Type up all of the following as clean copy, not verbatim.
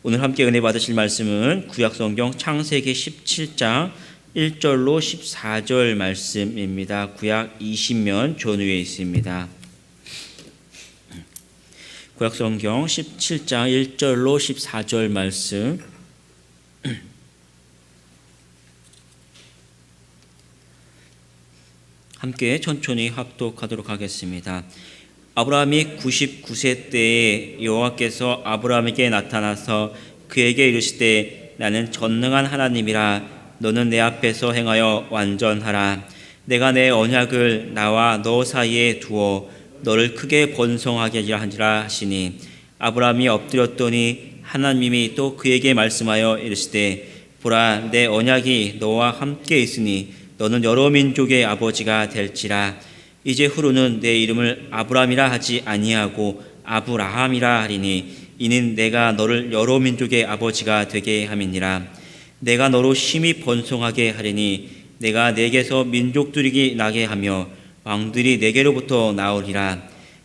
오늘 함께 은혜 받으실 말씀은 구약성경 창세기 17장 1절로 14절 말씀입니다. 구약 20면 전후에 있습니다. 구약성경 17장 1절로 14절 말씀 함께 천천히 합독하도록 하겠습니다. 아브라함이 99세 때에 여호와께서 아브라함에게 나타나서 그에게 이르시되 나는 전능한 하나님이라 너는 내 앞에서 행하여 완전하라. 내가 내 언약을 나와 너 사이에 두어 너를 크게 번성하게 하리라 하시니 아브라함이 엎드렸더니 하나님이 또 그에게 말씀하여 이르시되 보라 내 언약이 너와 함께 있으니 너는 여러 민족의 아버지가 될지라. 이제 후로는 내 이름을 아브람이라 하지 아니하고 아브라함이라 하리니 이는 내가 너를 여러 민족의 아버지가 되게 함이니라. 내가 너로 심히 번성하게 하리니 내가 내게서 민족들이 나게 하며 왕들이 내게로부터 나오리라.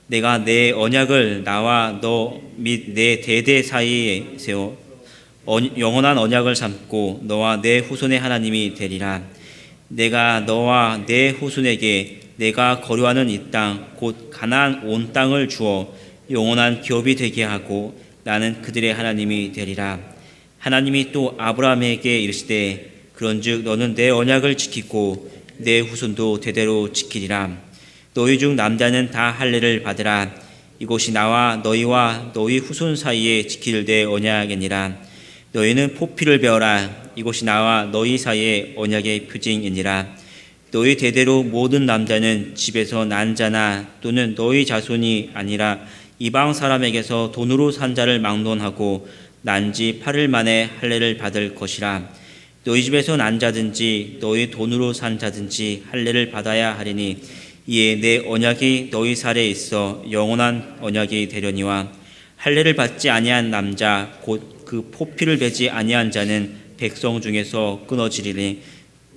내가 내 언약을 나와 너 및 내 대대 사이에 세워 영원한 언약을 삼고 너와 내 후손의 하나님이 되리라. 내가 너와 내 후손에게 내가 거류하는 이 땅 곧 가나안 온 땅을 주어 영원한 기업이 되게 하고 나는 그들의 하나님이 되리라. 하나님이 또 아브라함에게 이르시되 그런즉 너는 내 언약을 지키고 내 후손도 대대로 지키리라. 너희 중 남자는 다 할례를 받으라. 이곳이 나와 너희와 너희 후손 사이에 지킬 내 언약이니라. 너희는 포피를 베어라. 이곳이 나와 너희 사이에 언약의 표징이니라. 너희 대대로 모든 남자는 집에서 난 자나 또는 너희 자손이 아니라 이방 사람에게서 돈으로 산 자를 막론하고 난 지 8일 만에 할례를 받을 것이라. 너희 집에서 난 자든지 너희 돈으로 산 자든지 할례를 받아야 하리니 이에 내 언약이 너희 살에 있어 영원한 언약이 되려니와 할례를 받지 아니한 남자 곧 그 포피를 베지 아니한 자는 백성 중에서 끊어지리니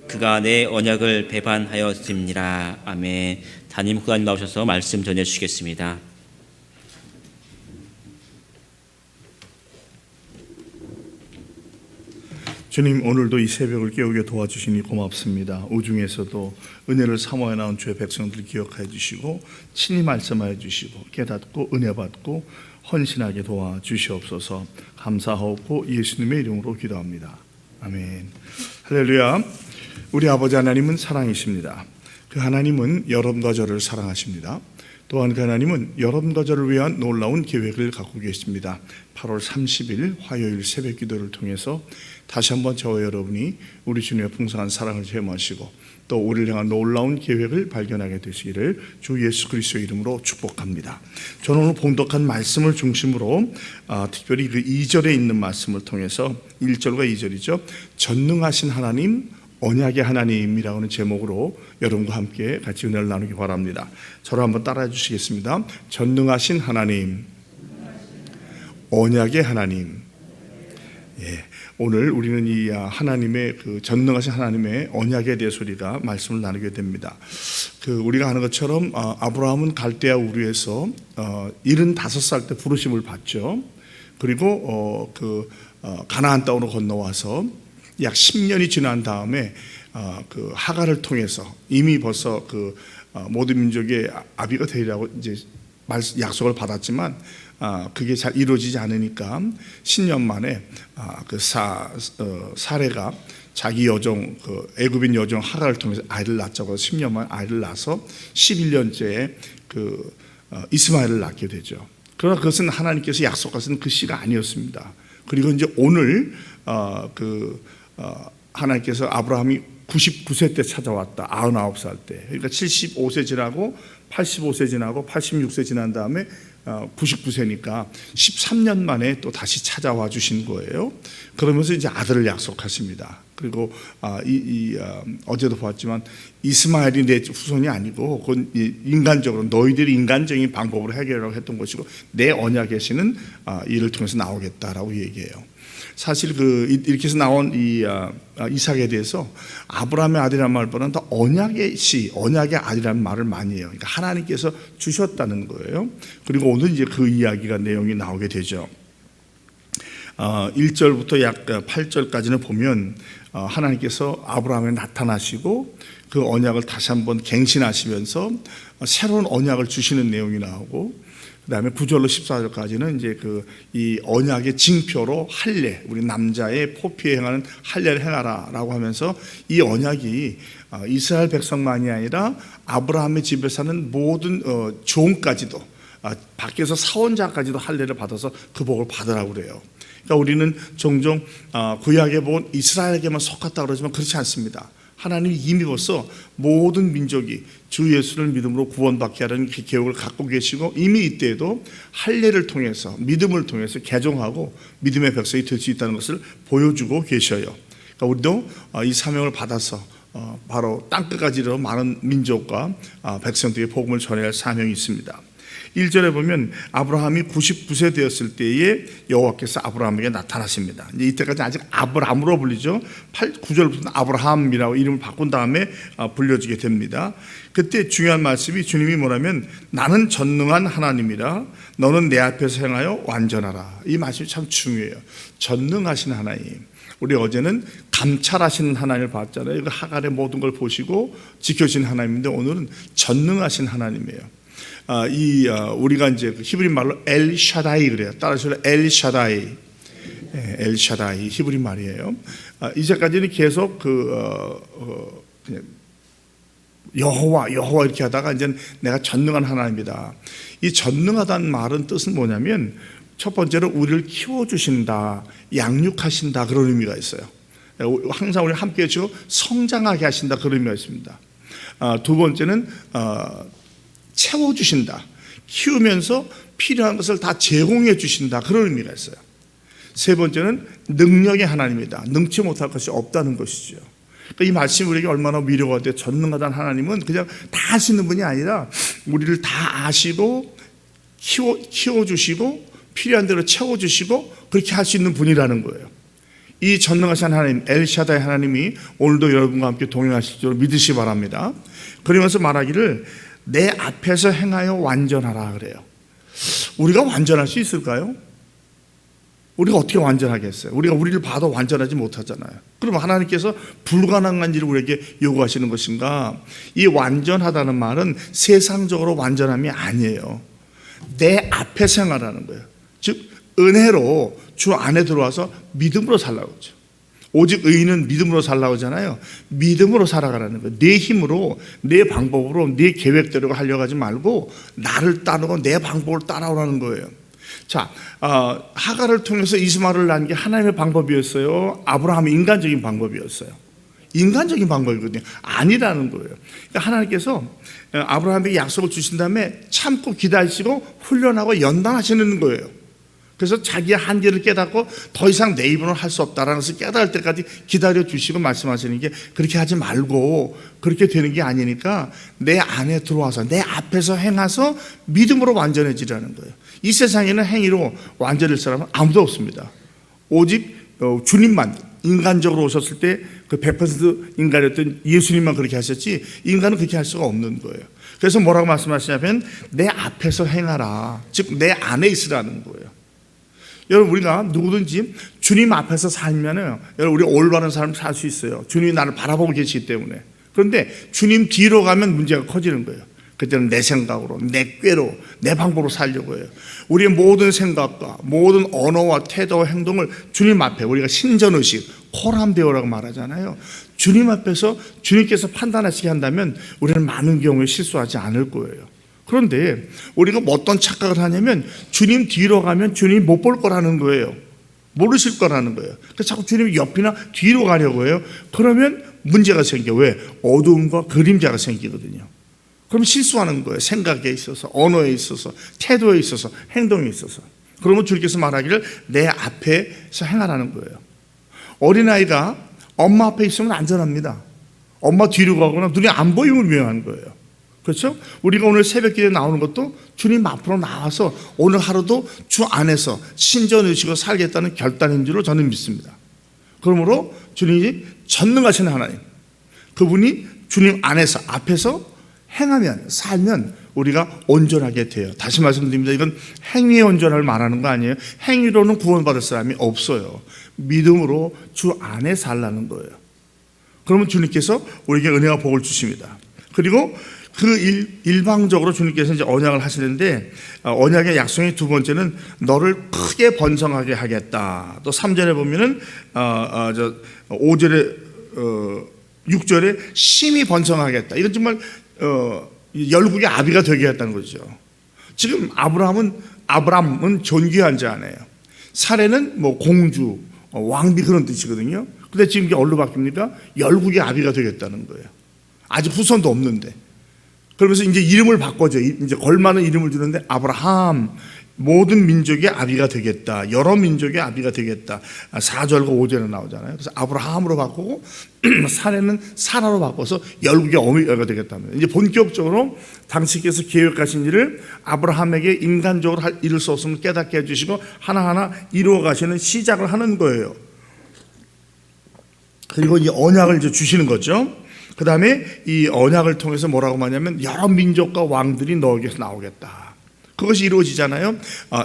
그가 내 언약을 배반하였습니다. 아멘. 담임 목사님 나오셔서 말씀 전해주시겠습니다. 주님, 오늘도 이 새벽을 깨우게 도와주시니 고맙습니다. 우중에서도 은혜를 사모해 나온 주의 백성들 기억해 주시고 친히 말씀하여 주시고 깨닫고 은혜 받고 헌신하게 도와주시옵소서. 감사하고 예수님의 이름으로 기도합니다. 아멘. 할렐루야. 우리 아버지 하나님은 사랑이십니다. 그 하나님은 여러분과 저를 사랑하십니다. 또한 그 하나님은 여러분과 저를 위한 놀라운 계획을 갖고 계십니다. 8월 30일 화요일 새벽 기도를 통해서 다시 한번 저와 여러분이 우리 주님의 풍성한 사랑을 체험하시고 또 우리를 향한 놀라운 계획을 발견하게 되시기를 주 예수 그리스도의 이름으로 축복합니다. 저는 오늘 봉독한 말씀을 중심으로 특별히 그 2절에 있는 말씀을 통해서 1절과 2절이죠. 전능하신 하나님 언약의 하나님이라고 하는 제목으로 여러분과 함께 같이 은혜를 나누기 바랍니다. 저를 한번 따라해 주시겠습니다. 전능하신 하나님, 언약의 하나님. 예, 오늘 우리는 이 하나님의 그 전능하신 하나님의 언약에 대해서 우리가 말씀을 나누게 됩니다. 우리가 아는 것처럼 아브라함은 갈대아 우르에서 75살 때 부르심을 받죠. 그리고 가나안 땅으로 건너와서 약 10년이 지난 다음에 그 하갈을 통해서 이미 벌써 모든 민족의 아비가 되리라고 이제 약속을 받았지만 그게 잘 이루어지지 않으니까 10년 만에 사레가 자기 여종 애굽인 여종 하갈을 통해서 아이를 낳자고 10년 만에 아이를 낳아서 11년째에 이스마엘을 낳게 되죠. 그러나 그것은 하나님께서 약속하신 그 씨가 아니었습니다. 그리고 이제 오늘 하나님께서 아브라함이 99세 때 찾아왔다. 99살 때. 그러니까 75세 지나고 85세 지나고 86세 지난 다음에 99세니까 13년 만에 또 다시 찾아와 주신 거예요. 그러면서 이제 아들을 약속하십니다. 그리고 어제도 보았지만 이스마엘이 내 후손이 아니고 그건 인간적으로 너희들이 인간적인 방법으로 해결하려고 했던 것이고 내 언약의 씨는 이를 통해서 나오겠다라고 얘기해요. 사실 이렇게 해서 나온 이삭에 대해서 아브라함의 아들이라는 말보다는 더 언약의 씨, 언약의 아들이라는 말을 많이 해요. 그러니까 하나님께서 주셨다는 거예요. 그리고 오늘 이제 그 이야기가 내용이 나오게 되죠. 1절부터 약 8절까지는 보면 하나님께서 아브라함에 나타나시고 그 언약을 다시 한번 갱신하시면서 새로운 언약을 주시는 내용이 나오고, 그다음에 9절로 14절까지는 이제 이 언약의 징표로 할례, 우리 남자의 포피에 행하는 할례를 행하라라고 하면서 이 언약이 이스라엘 백성만이 아니라 아브라함의 집에 사는 모든 종까지도, 밖에서 사원자까지도 할례를 받아서 그 복을 받으라고 그래요. 그러니까 우리는 종종 구약의 복은 이스라엘에게만 속았다 그러지만 그렇지 않습니다. 하나님이 이미 벌써 모든 민족이 주 예수를 믿음으로 구원받게 하는 그 계획을 갖고 계시고, 이미 이때에도 할례를 통해서 믿음을 통해서 개종하고 믿음의 백성이 될 수 있다는 것을 보여주고 계셔요. 그러니까 우리도 이 사명을 받아서 바로 땅끝까지로 많은 민족과 백성들에게 복음을 전해야 할 사명이 있습니다. 1절에 보면 아브라함이 99세 되었을 때에 여호와께서 아브라함에게 나타나십니다. 이제 이때까지 아직 아브람으로 불리죠. 9절부터는 아브라함이라고 이름을 바꾼 다음에 불려지게 됩니다. 그때 중요한 말씀이, 주님이 뭐라면 나는 전능한 하나님이라 너는 내 앞에서 행하여 완전하라. 이 말씀이 참 중요해요. 전능하신 하나님. 우리 어제는 감찰하시는 하나님을 봤잖아요. 하갈의 모든 걸 보시고 지켜주신 하나님인데 오늘은 전능하신 하나님이에요. 우리가 이제 히브리 말로 엘샤다이 그래요. 따라서 엘샤다이, 엘샤다이 히브리 말이에요. 이제까지는 계속 여호와 이렇게 하다가 이제 내가 전능한 하나님이다. 이 전능하다는 말은 뜻은 뭐냐면, 첫 번째로 우리를 키워주신다, 양육하신다, 그런 의미가 있어요. 항상 우리 함께 해주고 성장하게 하신다, 그런 의미가 있습니다. 두 번째는 채워주신다, 키우면서 필요한 것을 다 제공해 주신다, 그런 의미가 있어요. 세 번째는 능력의 하나님이다, 능치 못할 것이 없다는 것이죠. 그러니까 이 말씀이 우리에게 얼마나 위로가 돼요. 전능하다는 하나님은 그냥 다 하시는 분이 아니라 우리를 다 아시고 키워주시고 필요한 대로 채워주시고 그렇게 할 수 있는 분이라는 거예요. 이 전능하신 하나님, 엘샤다의 하나님이 오늘도 여러분과 함께 동행하실 줄 믿으시기 바랍니다. 그러면서 말하기를 내 앞에서 행하여 완전하라 그래요. 우리가 완전할 수 있을까요? 우리가 어떻게 완전하겠어요? 우리가 우리를 봐도 완전하지 못하잖아요. 그럼 하나님께서 불가능한 일을 우리에게 요구하시는 것인가? 이 완전하다는 말은 세상적으로 완전함이 아니에요. 내 앞에서 행하라는 거예요. 즉 은혜로 주 안에 들어와서 믿음으로 살라고 하죠. 오직 의인은 믿음으로 살라고 하잖아요. 믿음으로 살아가라는 거예요. 내 힘으로, 내 방법으로, 내 계획대로 하려고 하지 말고 나를 따르고 내 방법을 따라오라는 거예요. 자, 하갈을 통해서 이스마엘을 낳은 게 하나님의 방법이었어요? 아브라함의 인간적인 방법이었어요? 인간적인 방법이거든요. 아니라는 거예요. 그러니까 하나님께서 아브라함에게 약속을 주신 다음에 참고 기다리시고 훈련하고 연단하시는 거예요. 그래서 자기의 한계를 깨닫고 더 이상 내 입으로는 할 수 없다라는 것을 깨달을 때까지 기다려 주시고 말씀하시는 게, 그렇게 하지 말고 그렇게 되는 게 아니니까 내 안에 들어와서 내 앞에서 행해서 믿음으로 완전해지라는 거예요. 이 세상에는 행위로 완전할 사람은 아무도 없습니다. 오직 주님만, 인간적으로 오셨을 때 그 100% 인간이었던 예수님만 그렇게 하셨지 인간은 그렇게 할 수가 없는 거예요. 그래서 뭐라고 말씀하시냐면 내 앞에서 행하라, 즉 내 안에 있으라는 거예요. 여러분, 우리가 누구든지 주님 앞에서 살면은 여러분, 우리 올바른 삶을 살 수 있어요. 주님이 나를 바라보고 계시기 때문에. 그런데 주님 뒤로 가면 문제가 커지는 거예요. 그때는 내 생각으로, 내 꾀로, 내 방법으로 살려고 해요. 우리의 모든 생각과 모든 언어와 태도와 행동을 주님 앞에, 우리가 신전의식, 코람데오라고 말하잖아요. 주님 앞에서 주님께서 판단하시게 한다면 우리는 많은 경우에 실수하지 않을 거예요. 그런데 우리가 어떤 착각을 하냐면 주님 뒤로 가면 주님이 못 볼 거라는 거예요. 모르실 거라는 거예요. 그래서 자꾸 주님이 옆이나 뒤로 가려고 해요. 그러면 문제가 생겨. 왜? 어두움과 그림자가 생기거든요. 그럼 실수하는 거예요. 생각에 있어서, 언어에 있어서, 태도에 있어서, 행동에 있어서. 그러면 주님께서 말하기를 내 앞에서 행하라는 거예요. 어린아이가 엄마 앞에 있으면 안전합니다. 엄마 뒤로 가거나 눈이 안 보이면 위험한 거예요. 그렇죠? 우리가 오늘 새벽기도에 나오는 것도 주님 앞으로 나와서 오늘 하루도 주 안에서 신전의식으로 살겠다는 결단인 줄로 저는 믿습니다. 그러므로 주님이 전능하신 하나님, 그분이 주님 안에서, 앞에서 행하면, 살면 우리가 온전하게 돼요. 다시 말씀드립니다. 이건 행위의 온전함을 말하는 거 아니에요. 행위로는 구원받을 사람이 없어요. 믿음으로 주 안에 살라는 거예요. 그러면 주님께서 우리에게 은혜와 복을 주십니다. 그리고 그 일방적으로 주님께서 이제 언약을 하시는데, 언약의 약속의 두 번째는 너를 크게 번성하게 하겠다. 또 3절에 보면은 5절에 6절에 심히 번성하겠다. 이건 정말 열국의 아비가 되게 했다는 거죠. 지금 아브람은 존귀한 자네요. 사례는 뭐 공주, 왕비 그런 뜻이거든요. 근데 지금 이게 어디로 바뀝니까? 열국의 아비가 되겠다는 거예요. 아직 후손도 없는데. 그러면서 이제 이름을 바꿔줘. 이제 걸맞는 이름을 주는데 아브라함, 모든 민족의 아비가 되겠다. 여러 민족의 아비가 되겠다. 4절과 5절에 나오잖아요. 그래서 아브라함으로 바꾸고 사례는 사라로 바꿔서 열국의 어미가 되겠다는. 이제 본격적으로 당신께서 계획하신 일을 아브라함에게 인간적으로 이룰 수 없음을 깨닫게 해주시고 하나하나 이루어 가시는 시작을 하는 거예요. 그리고 이 언약을 이제 주시는 거죠. 그 다음에 이 언약을 통해서 뭐라고 하냐면 여러 민족과 왕들이 너에게서 나오겠다. 그것이 이루어지잖아요.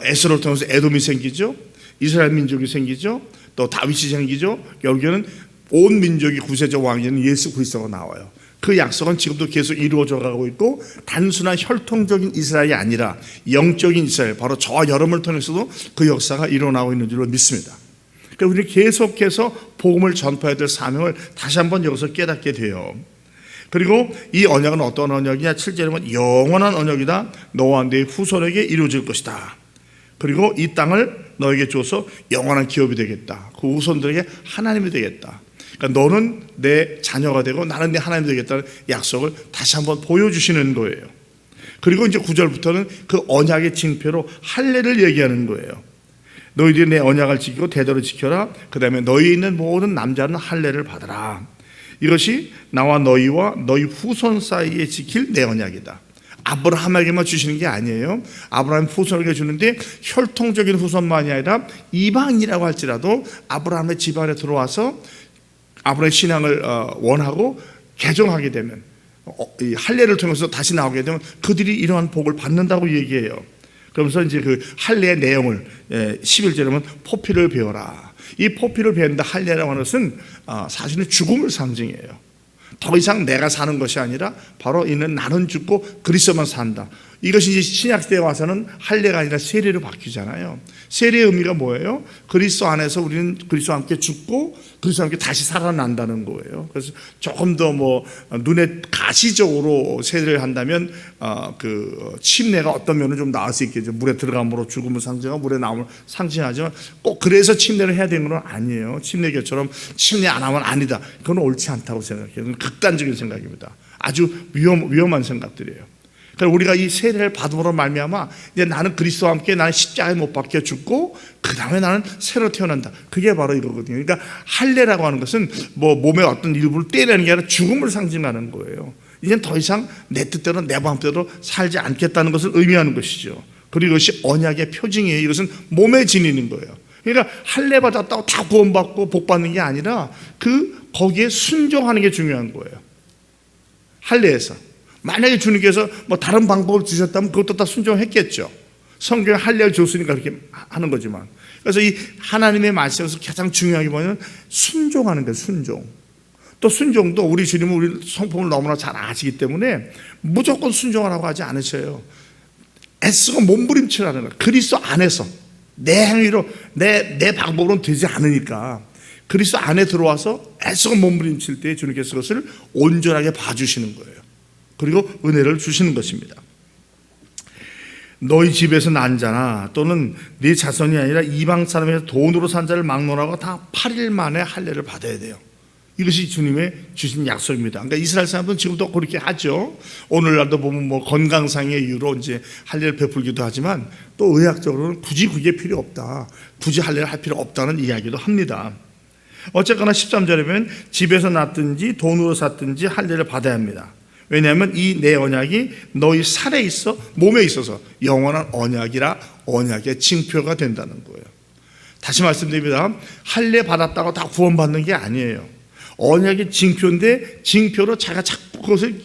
에스로를 통해서 에돔이 생기죠. 이스라엘 민족이 생기죠. 또 다윗이 생기죠. 결국에는 온 민족이 구세주 왕이는 예수 그리스도가 나와요. 그 약속은 지금도 계속 이루어져 가고 있고 단순한 혈통적인 이스라엘이 아니라 영적인 이스라엘, 바로 저와 여러분을 통해서도 그 역사가 일어나고 있는 줄로 믿습니다. 그러니까 우리는 계속해서 복음을 전파해야 될 사명을 다시 한번 여기서 깨닫게 돼요. 그리고 이 언약은 어떤 언약이냐? 7절에 보면 영원한 언약이다. 너와 네 후손에게 이루어질 것이다. 그리고 이 땅을 너에게 줘서 영원한 기업이 되겠다. 그 후손들에게 하나님이 되겠다. 그러니까 너는 내 자녀가 되고 나는 내 하나님이 되겠다는 약속을 다시 한번 보여주시는 거예요. 그리고 이제 9절부터는 그 언약의 징표로 할례를 얘기하는 거예요. 너희들이 내 언약을 지키고 대대로 지켜라. 그 다음에 너희 있는 모든 남자는 할례를 받으라. 이것이 나와 너희와 너희 후손 사이에 지킬 내 언약이다. 아브라함에게만 주시는 게 아니에요. 아브라함 후손에게 주는데 혈통적인 후손만이 아니라 이방이라고 할지라도 아브라함의 집안에 들어와서 아브라함의 신앙을 원하고 개종하게 되면, 이 할례를 통해서 다시 나오게 되면 그들이 이러한 복을 받는다고 얘기해요. 그러면서 이제 그 할례의 내용을 11절에 보면 포피를 배워라. 이 포피를 배운다 할례라고 하는 것은 사실은 죽음을 상징해요. 더 이상 내가 사는 것이 아니라 바로 이는 나는 죽고 그리스도만 산다. 이것이 이제 신약 시대에 와서는 할례가 아니라 세례로 바뀌잖아요. 세례의 의미가 뭐예요? 그리스도 안에서 우리는 그리스도와 함께 죽고 그리스도와 함께 다시 살아난다는 거예요. 그래서 조금 더 뭐 눈에 가시적으로 세례를 한다면 그 침례가 어떤 면은 좀 나을 수 있겠죠. 물에 들어감으로 죽음을 상징하고 물에 나옴을 상징하지만 꼭 그래서 침례를 해야 되는 건 아니에요. 침례교처럼 침례 안 하면 아니다. 그건 옳지 않다고 생각해요. 극단적인 생각입니다. 아주 위험한 생각들이에요. 그러니까 우리가 이 세례를 받음으로 말미암아 이제 나는 그리스도와 함께 나는 십자가에 못 박혀 죽고 그 다음에 나는 새로 태어난다. 그게 바로 이거거든요. 그러니까 할례라고 하는 것은 뭐 몸의 어떤 일부를 떼내는 게 아니라 죽음을 상징하는 거예요. 이제는 더 이상 내 뜻대로 내 마음대로 살지 않겠다는 것을 의미하는 것이죠. 그리고 이것이 언약의 표징이에요. 이것은 몸에 지니는 거예요. 그러니까 할례 받았다고 다 구원받고 복 받는 게 아니라 거기에 순종하는 게 중요한 거예요. 할례에서 만약에 주님께서 뭐 다른 방법을 주셨다면 그것도 다 순종했겠죠. 성경에 할례를 줬으니까 그렇게 하는 거지만, 그래서 이 하나님의 말씀에서 가장 중요한 게 뭐냐면 순종하는 거예요. 순종. 또 순종도 우리 주님은 우리 성품을 너무나 잘 아시기 때문에 무조건 순종하라고 하지 않으셔요. 애쓰고 몸부림치라는 거예요. 그리스도 안에서 내 행위로 내 방법으로는 되지 않으니까 그리스도 안에 들어와서 애쓰고 몸부림칠 때 주님께서 그것을 온전하게 봐주시는 거예요. 그리고 은혜를 주시는 것입니다. 너희 집에서 난 자나 또는 네 자손이 아니라 이방 사람에서 돈으로 산 자를 막론하고 다 8일 만에 할례를 받아야 돼요. 이것이 주님의 주신 약속입니다. 그러니까 이스라엘 사람들은 지금도 그렇게 하죠. 오늘날도 보면 뭐 건강상의 이유로 이제 할례를 베풀기도 하지만 또 의학적으로는 굳이 그게 필요 없다. 굳이 할례를 할 필요 없다는 이야기도 합니다. 어쨌거나 13절에 보면 집에서 났든지 돈으로 샀든지 할례를 받아야 합니다. 왜냐하면 이 내 언약이 너희 살에 있어 몸에 있어서 영원한 언약이라 언약의 징표가 된다는 거예요. 다시 말씀드립니다. 할례 받았다고 다 구원받는 게 아니에요. 언약의 징표인데 징표로 자기가 자꾸 그것을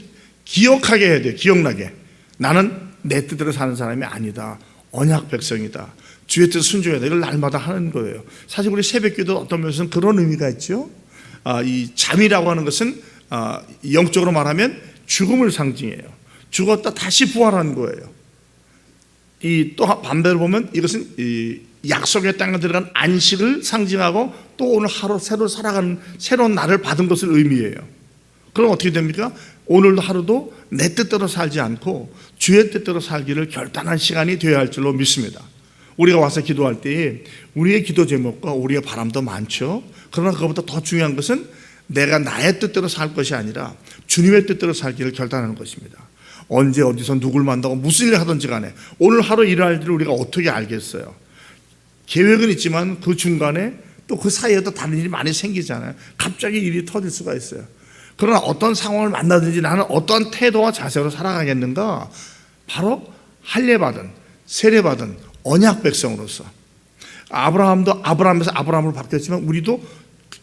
기억하게 해야 돼요. 기억나게. 나는 내 뜻대로 사는 사람이 아니다. 언약 백성이다. 주의 뜻 순종해야 돼. 이걸 날마다 하는 거예요. 사실 우리 새벽기도 어떤 면에서는 그런 의미가 있죠. 이 잠이라고 하는 것은 영적으로 말하면 죽음을 상징해요. 죽었다 다시 부활하는 거예요. 이 또 반대로 보면 이것은 이 약속의 땅에 들어간 안식을 상징하고 또 오늘 하루 새로 살아가는 새로운 날을 받은 것을 의미해요. 그럼 어떻게 됩니까? 오늘도 하루도 내 뜻대로 살지 않고 주의 뜻대로 살기를 결단한 시간이 되어야 할 줄로 믿습니다. 우리가 와서 기도할 때 우리의 기도 제목과 우리의 바람도 많죠. 그러나 그것보다 더 중요한 것은 내가 나의 뜻대로 살 것이 아니라 주님의 뜻대로 살기를 결단하는 것입니다. 언제 어디서 누굴 만나고 무슨 일을 하든지 간에 오늘 하루 일할 일을 우리가 어떻게 알겠어요? 계획은 있지만 그 중간에 또 그 사이에도 다른 일이 많이 생기잖아요. 갑자기 일이 터질 수가 있어요. 그러나 어떤 상황을 만나든지 나는 어떠한 태도와 자세로 살아가겠는가? 바로 할례받은 세례받은 언약 백성으로서 아브라함도 아브라함에서 아브라함으로 바뀌었지만 우리도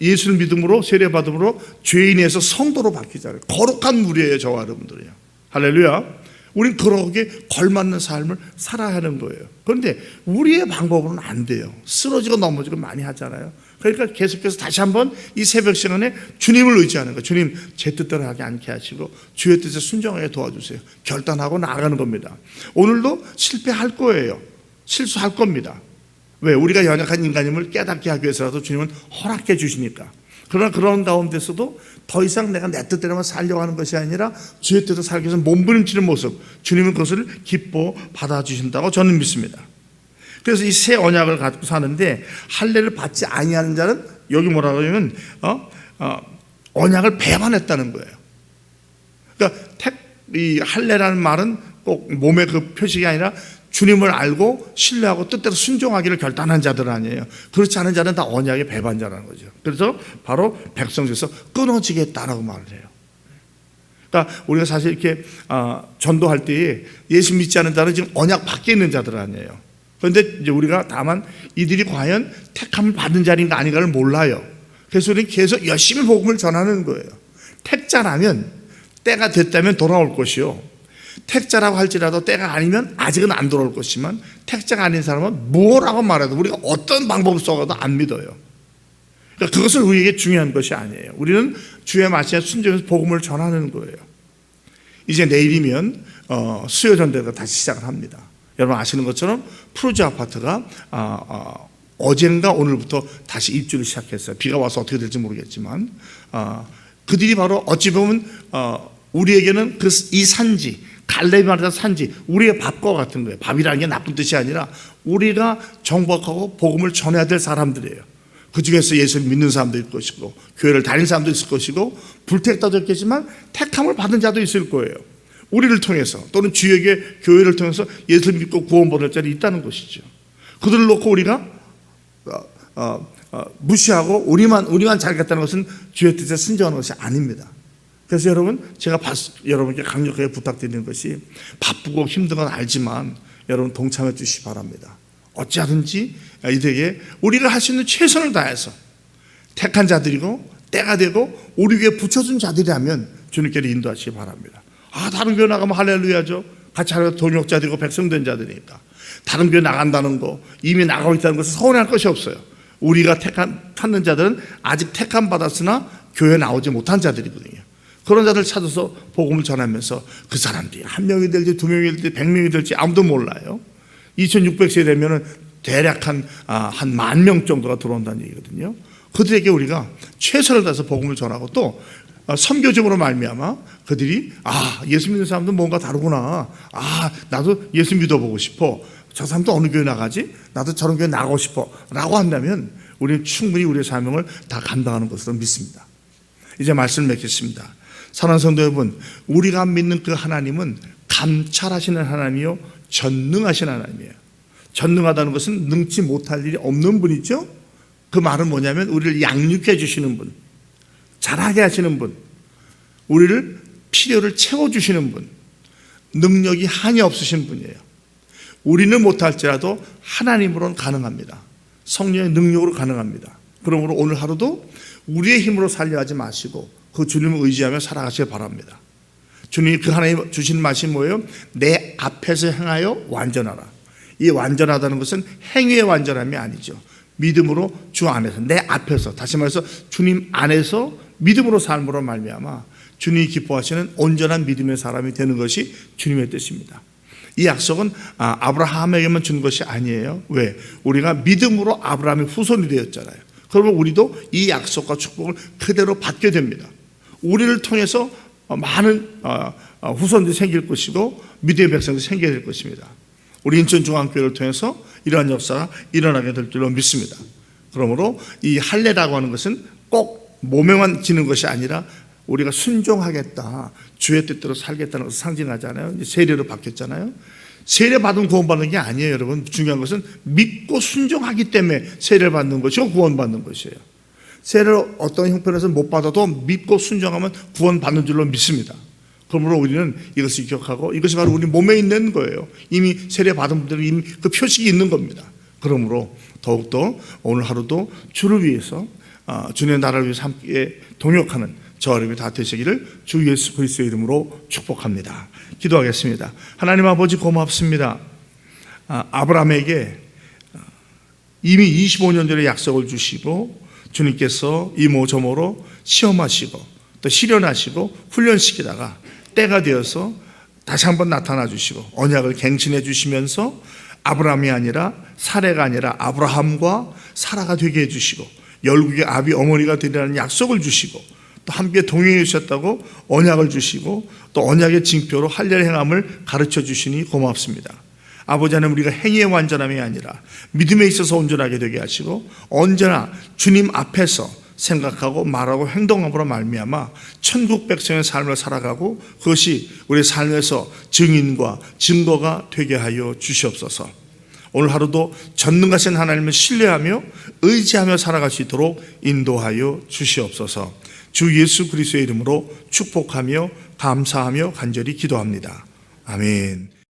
예수를 믿음으로 세례받음으로 죄인에서 성도로 바뀌잖아요. 거룩한 무리예요. 저와 여러분들이요. 할렐루야. 우린 거룩하게 걸맞는 삶을 살아야 하는 거예요. 그런데 우리의 방법으로는 안 돼요. 쓰러지고 넘어지고 많이 하잖아요. 그러니까 계속해서 다시 한번 이 새벽 시간에 주님을 의지하는 거예요. 주님, 제 뜻대로 하지 않게 하시고 주의 뜻에 순종하게 도와주세요. 결단하고 나아가는 겁니다. 오늘도 실패할 거예요. 실수할 겁니다. 왜? 우리가 연약한 인간임을 깨닫게 하기 위해서라도 주님은 허락해 주시니까. 그러나 그런 가운데서도 더 이상 내가 내 뜻대로만 살려고 하는 것이 아니라 주의 뜻을 살기 위해서 몸부림치는 모습, 주님은 그것을 기뻐 받아주신다고 저는 믿습니다. 그래서 이 새 언약을 갖고 사는데 할례를 받지 아니하는 자는 여기 뭐라고 하냐면 언약을 배반했다는 거예요. 그러니까 이 할례라는 말은 꼭 몸의 그 표식이 아니라 주님을 알고 신뢰하고 뜻대로 순종하기를 결단한 자들 아니에요. 그렇지 않은 자는 다 언약의 배반자라는 거죠. 그래서 바로 백성 중에서 끊어지겠다라고 말을 해요. 그러니까 우리가 사실 이렇게 전도할 때에 예수 믿지 않은 자는 지금 언약 밖에 있는 자들 아니에요. 그런데 이제 우리가 다만 이들이 과연 택함을 받은 자인가 아닌가를 몰라요. 그래서 우리는 계속 열심히 복음을 전하는 거예요. 택자라면 때가 됐다면 돌아올 것이요. 택자라고 할지라도 때가 아니면 아직은 안 돌아올 것이지만 택자가 아닌 사람은 뭐라고 말해도 우리가 어떤 방법을 써도 안 믿어요. 그러니까 그것은 우리에게 중요한 것이 아니에요. 우리는 주의 말씀에 순종해서 복음을 전하는 거예요. 이제 내일이면 수요전대가 다시 시작을 합니다. 여러분 아시는 것처럼 프루지 아파트가 어젠가 오늘부터 다시 입주를 시작했어요. 비가 와서 어떻게 될지 모르겠지만 그들이 바로 어찌 보면 우리에게는 이 산지 갈렙이 말하는 산지 우리의 밥과 같은 거예요. 밥이라는 게 나쁜 뜻이 아니라 우리가 정복하고 복음을 전해야 될 사람들이에요. 그 중에서 예수를 믿는 사람도 있을 것이고 교회를 다니는 사람도 있을 것이고 불택자도 있겠지만 택함을 받은 자도 있을 거예요. 우리를 통해서 또는 주에게 교회를 통해서 예수를 믿고 구원받을 자들이 있다는 것이죠. 그들을 놓고 우리가 무시하고 우리만 잘겠다는 것은 주의 뜻에 순종하는 것이 아닙니다. 그래서 여러분 제가 여러분께 강력하게 부탁드리는 것이 바쁘고 힘든 건 알지만 여러분 동참해 주시기 바랍니다. 어찌하든지 이들에게 우리가 할 수 있는 최선을 다해서 택한 자들이고 때가 되고 우리 위에 붙여준 자들이라면 주님께로 인도하시기 바랍니다. 다른 교회 나가면 할렐루야죠. 같이 하려고 동역자들이고 백성된 자들이니까. 다른 교회 나간다는 거 이미 나가고 있다는 것은 서운할 것이 없어요. 우리가 찾는 자들은 아직 택함 받았으나 교회에 나오지 못한 자들이거든요. 그런 자들 찾아서 복음을 전하면서 그 사람들이 1명이 될지 2명이 될지 100명이 될지 아무도 몰라요. 2600세 되면은 대략 한 10,000명 정도가 들어온다는 얘기거든요. 그들에게 우리가 최선을 다해서 복음을 전하고 또 선교적으로 말미암아 그들이 예수 믿는 사람도 뭔가 다르구나. 나도 예수 믿어보고 싶어. 저 사람도 어느 교회 나가지? 나도 저런 교회 나가고 싶어. 라고 한다면 우리는 충분히 우리의 사명을 다 감당하는 것으로 믿습니다. 이제 말씀을 맺겠습니다. 사랑하는 성도 여러분, 우리가 믿는 그 하나님은 감찰하시는 하나님이요 전능하신 하나님이에요. 전능하다는 것은 능치 못할 일이 없는 분이죠. 그 말은 뭐냐면 우리를 양육해 주시는 분, 자라게 하시는 분, 우리를 필요를 채워주시는 분, 능력이 한이 없으신 분이에요. 우리는 못할지라도 하나님으로는 가능합니다. 성령의 능력으로 가능합니다. 그러므로 오늘 하루도 우리의 힘으로 살려 하지 마시고 그 주님을 의지하며 살아가시길 바랍니다. 주님이 그 하나님 주신 말씀이 뭐예요? 내 앞에서 행하여 완전하라. 이 완전하다는 것은 행위의 완전함이 아니죠. 믿음으로 주 안에서, 내 앞에서, 다시 말해서 주님 안에서 믿음으로 삶으로 말미암아 주님이 기뻐하시는 온전한 믿음의 사람이 되는 것이 주님의 뜻입니다. 이 약속은 아브라함에게만 준 것이 아니에요. 왜? 우리가 믿음으로 아브라함의 후손이 되었잖아요. 그러면 우리도 이 약속과 축복을 그대로 받게 됩니다. 우리를 통해서 많은 후손들이 생길 것이고 믿음의 백성들이 생겨야 될 것입니다. 우리 인천중앙교회를 통해서 이러한 역사가 일어나게 될 줄로 믿습니다. 그러므로 이 할례라고 하는 것은 꼭 몸에만 지는 것이 아니라 우리가 순종하겠다, 주의 뜻대로 살겠다는 것을 상징하잖아요. 이제 세례로 바뀌었잖아요. 세례 받은 구원받는 게 아니에요, 여러분. 중요한 것은 믿고 순종하기 때문에 세례를 받는 것이고 구원받는 것이에요. 세례를 어떤 형편에서 못 받아도 믿고 순종하면 구원받는 줄로 믿습니다. 그러므로 우리는 이것을 기억하고 이것이 바로 우리 몸에 있는 거예요. 이미 세례 받은 분들은 이미 그 표식이 있는 겁니다. 그러므로 더욱더 오늘 하루도 주를 위해서 주님의 나라를 위해서 함께 동역하는 저 여러분이 다 되시기를 주 예수 그리스도의 이름으로 축복합니다. 기도하겠습니다. 하나님 아버지 고맙습니다. 아브라함에게 이미 25년 전에 약속을 주시고 주님께서 이모저모로 시험하시고 또 실현하시고 훈련시키다가 때가 되어서 다시 한번 나타나 주시고 언약을 갱신해 주시면서 아브라함이 아니라 사레가 아니라 아브라함과 사라가 되게 해주시고 열국의 아비 어머니가 되리라는 약속을 주시고 또 함께 동행해 주셨다고 언약을 주시고 또 언약의 징표로 할례를 행함을 가르쳐 주시니 고맙습니다. 아버지 하나님, 우리가 행위의 완전함이 아니라 믿음에 있어서 온전하게 되게 하시고 언제나 주님 앞에서 생각하고 말하고 행동함으로 말미암아 천국 백성의 삶을 살아가고 그것이 우리 삶에서 증인과 증거가 되게 하여 주시옵소서. 오늘 하루도 전능하신 하나님을 신뢰하며 의지하며 살아갈 수 있도록 인도하여 주시옵소서. 주 예수 그리스도의 이름으로 축복하며 감사하며 간절히 기도합니다. 아멘.